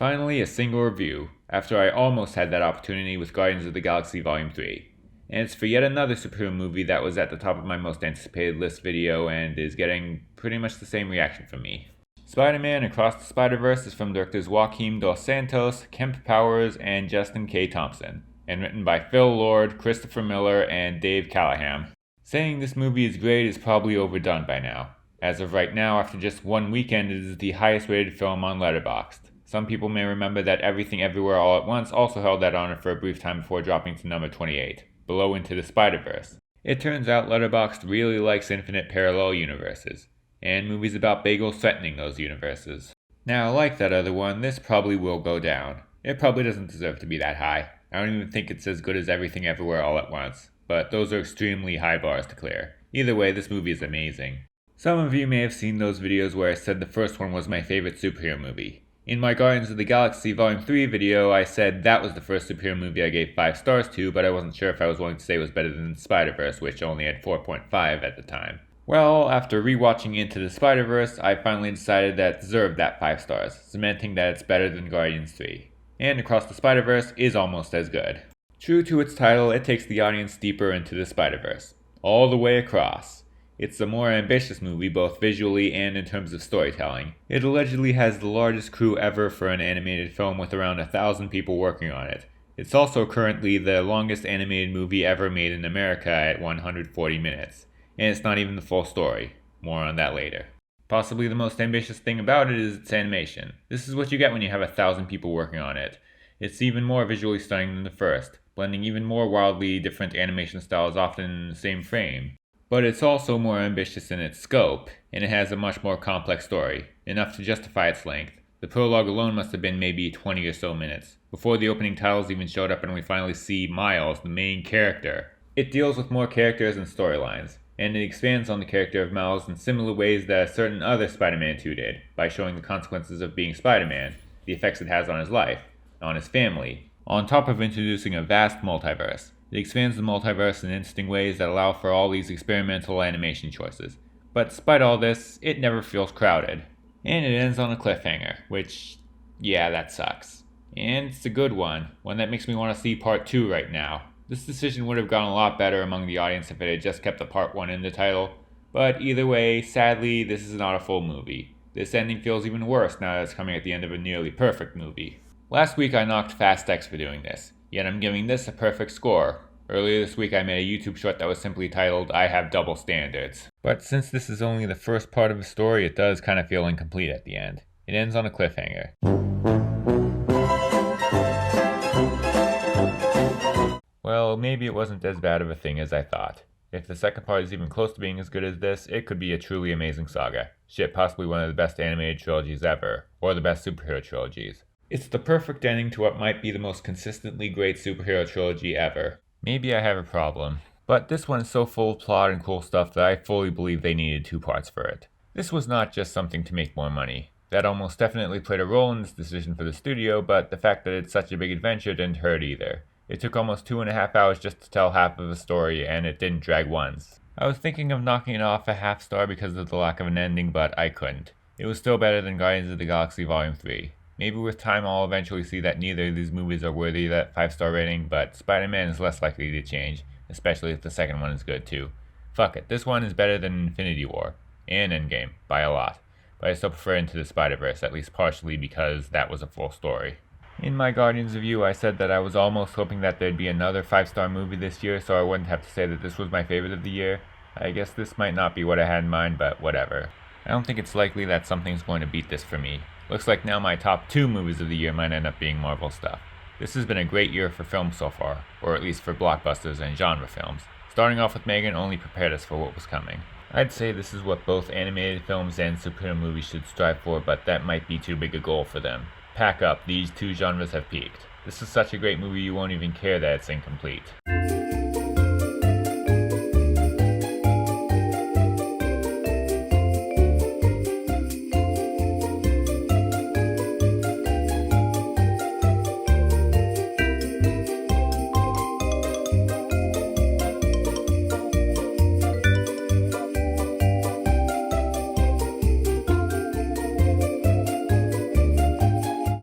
Finally, a single review, after I almost had that opportunity with Guardians of the Galaxy Volume 3. And it's for yet another superhero movie that was at the top of my most anticipated list video and is getting pretty much the same reaction from me. Spider-Man Across the Spider-Verse is from directors Joaquim Dos Santos, Kemp Powers, and Justin K. Thompson, and written by Phil Lord, Christopher Miller, and Dave Callahan. Saying this movie is great is probably overdone by now. As of right now, after just one weekend, it is the highest rated film on Letterboxd. Some people may remember that Everything Everywhere All at Once also held that honor for a brief time before dropping to number 28, below Into the Spider-Verse. It turns out Letterboxd really likes infinite parallel universes, and movies about bagels threatening those universes. Now, like that other one, this probably will go down. It probably doesn't deserve to be that high. I don't even think it's as good as Everything Everywhere All at Once, but those are extremely high bars to clear. Either way, this movie is amazing. Some of you may have seen those videos where I said the first one was my favorite superhero movie. In my Guardians of the Galaxy Volume 3 video, I said that was the first superhero movie I gave 5 stars to, but I wasn't sure if I was willing to say it was better than Spider-Verse, which only had 4.5 at the time. Well, after rewatching Into the Spider-Verse, I finally decided that it deserved that 5 stars, cementing that it's better than Guardians 3. And Across the Spider-Verse is almost as good. True to its title, it takes the audience deeper into the Spider-Verse, all the way across. It's a more ambitious movie both visually and in terms of storytelling. It allegedly has the largest crew ever for an animated film with around 1,000 people working on it. It's also currently the longest animated movie ever made in America at 140 minutes. And it's not even the full story. More on that later. Possibly the most ambitious thing about it is its animation. This is what you get when you have 1,000 people working on it. It's even more visually stunning than the first, blending even more wildly different animation styles often in the same frame. But it's also more ambitious in its scope, and it has a much more complex story, enough to justify its length. The prologue alone must have been maybe 20 or so minutes, before the opening titles even showed up and we finally see Miles, the main character. It deals with more characters and storylines, and it expands on the character of Miles in similar ways that a certain other Spider-Man 2 did, by showing the consequences of being Spider-Man, the effects it has on his life, on his family, on top of introducing a vast multiverse. It expands the multiverse in interesting ways that allow for all these experimental animation choices. But despite all this, it never feels crowded. And it ends on a cliffhanger, which, yeah, that sucks. And it's a good one that makes me want to see part 2 right now. This decision would have gone a lot better among the audience if it had just kept the part 1 in the title. But either way, sadly, this is not a full movie. This ending feels even worse now that it's coming at the end of a nearly perfect movie. Last week I knocked Fast X for doing this. Yet I'm giving this a perfect score. Earlier this week I made a YouTube short that was simply titled, I Have Double Standards. But since this is only the first part of a story, it does kind of feel incomplete at the end. It ends on a cliffhanger. Well, maybe it wasn't as bad of a thing as I thought. If the second part is even close to being as good as this, it could be a truly amazing saga. Shit, possibly one of the best animated trilogies ever, or the best superhero trilogies. It's the perfect ending to what might be the most consistently great superhero trilogy ever. Maybe I have a problem, but this one is so full of plot and cool stuff that I fully believe they needed 2 parts for it. This was not just something to make more money. That almost definitely played a role in this decision for the studio, but the fact that it's such a big adventure didn't hurt either. It took almost 2.5 hours just to tell half of a story, and it didn't drag once. I was thinking of knocking it off a half star because of the lack of an ending, but I couldn't. It was still better than Guardians of the Galaxy Volume 3. Maybe with time I'll eventually see that neither of these movies are worthy of that 5-star rating, but Spider-Man is less likely to change, especially if the second one is good too. Fuck it, this one is better than Infinity War, and Endgame, by a lot. But I still prefer Into the Spider-Verse, at least partially because that was a full story. In my Guardians review, I said that I was almost hoping that there'd be another 5-star movie this year, so I wouldn't have to say that this was my favorite of the year. I guess this might not be what I had in mind, but whatever. I don't think it's likely that something's going to beat this for me. Looks like now my top 2 movies of the year might end up being Marvel stuff. This has been a great year for films so far, or at least for blockbusters and genre films. Starting off with Megan only prepared us for what was coming. I'd say this is what both animated films and superhero movies should strive for, but that might be too big a goal for them. Pack up, these 2 genres have peaked. This is such a great movie you won't even care that it's incomplete.